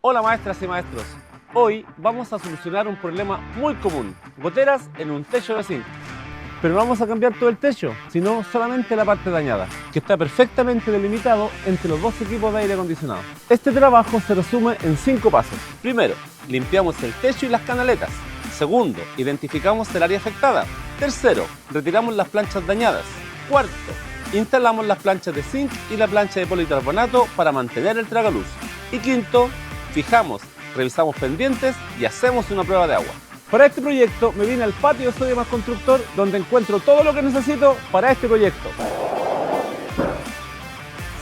Hola maestras y maestros, hoy vamos a solucionar un problema muy común, goteras en un techo de zinc. Pero no vamos a cambiar todo el techo, sino solamente la parte dañada, que está perfectamente delimitado entre los dos equipos de aire acondicionado. Este trabajo se resume en 5 pasos. Primero, limpiamos el techo y las canaletas. Segundo, identificamos el área afectada. Tercero, retiramos las planchas dañadas. Cuarto, instalamos las planchas de zinc y la plancha de policarbonato para mantener el tragaluz. Y quinto, fijamos, revisamos pendientes y hacemos una prueba de agua. Para este proyecto me vine al patio de Sodimac Constructor, donde encuentro todo lo que necesito para este proyecto.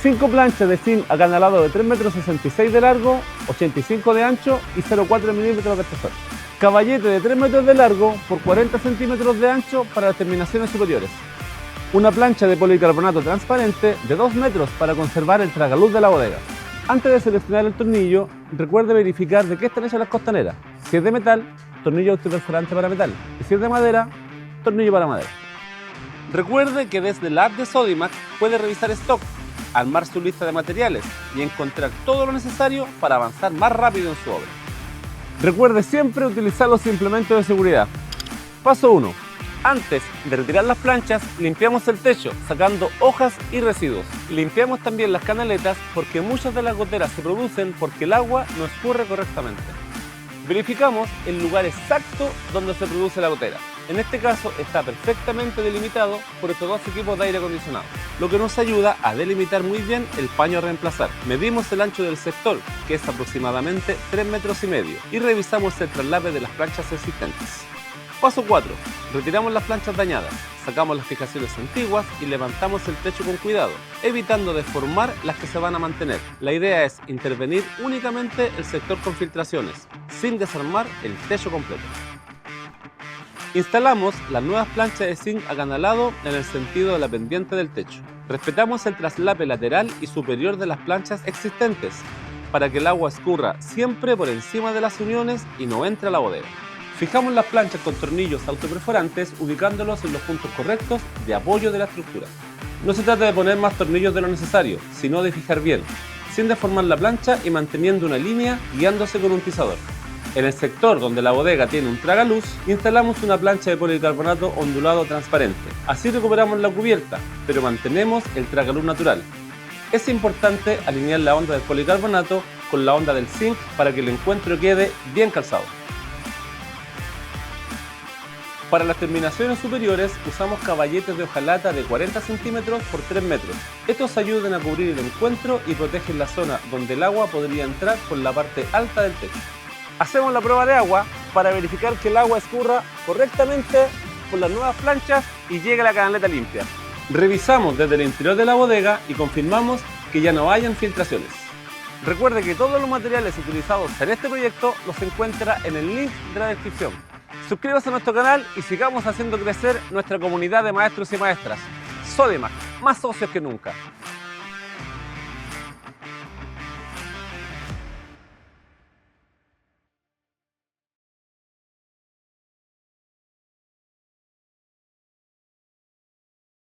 5 planchas de zinc acanalado de 3,66 m de largo, 85 de ancho y 0,4 milímetros de espesor. Caballete de 3 metros de largo por 40 centímetros de ancho para las terminaciones superiores. Una plancha de policarbonato transparente de 2 metros para conservar el tragaluz de la bodega. Antes de seleccionar el tornillo, recuerde verificar de qué están hechas las costaneras. Si es de metal, tornillo autoperforante para metal. Y si es de madera, tornillo para madera. Recuerde que desde la app de Sodimac puede revisar stock, armar su lista de materiales y encontrar todo lo necesario para avanzar más rápido en su obra. Recuerde siempre utilizar los implementos de seguridad. Paso 1. Antes de retirar las planchas, limpiamos el techo, sacando hojas y residuos. Limpiamos también las canaletas porque muchas de las goteras se producen porque el agua no escurre correctamente. Verificamos el lugar exacto donde se produce la gotera. En este caso está perfectamente delimitado por estos dos equipos de aire acondicionado, lo que nos ayuda a delimitar muy bien el paño a reemplazar. Medimos el ancho del sector, que es aproximadamente 3,5 metros, y revisamos el traslape de las planchas existentes. Paso 4. Retiramos las planchas dañadas, sacamos las fijaciones antiguas y levantamos el techo con cuidado, evitando deformar las que se van a mantener. La idea es intervenir únicamente el sector con filtraciones, sin desarmar el techo completo. Instalamos las nuevas planchas de zinc acanalado en el sentido de la pendiente del techo. Respetamos el traslape lateral y superior de las planchas existentes, para que el agua escurra siempre por encima de las uniones y no entre a la bodega. Fijamos las planchas con tornillos autoperforantes ubicándolos en los puntos correctos de apoyo de la estructura. No se trata de poner más tornillos de lo necesario, sino de fijar bien, sin deformar la plancha y manteniendo una línea guiándose con un tizador. En el sector donde la bodega tiene un tragaluz, instalamos una plancha de policarbonato ondulado transparente. Así recuperamos la cubierta, pero mantenemos el tragaluz natural. Es importante alinear la onda del policarbonato con la onda del zinc para que el encuentro quede bien calzado. Para las terminaciones superiores usamos caballetes de hojalata de 40 centímetros por 3 metros. Estos ayudan a cubrir el encuentro y protegen la zona donde el agua podría entrar por la parte alta del techo. Hacemos la prueba de agua para verificar que el agua escurra correctamente por las nuevas planchas y llegue a la canaleta limpia. Revisamos desde el interior de la bodega y confirmamos que ya no hayan filtraciones. Recuerde que todos los materiales utilizados en este proyecto los encuentra en el link de la descripción. Suscríbase a nuestro canal y sigamos haciendo crecer nuestra comunidad de maestros y maestras. Sodimac, más socios que nunca.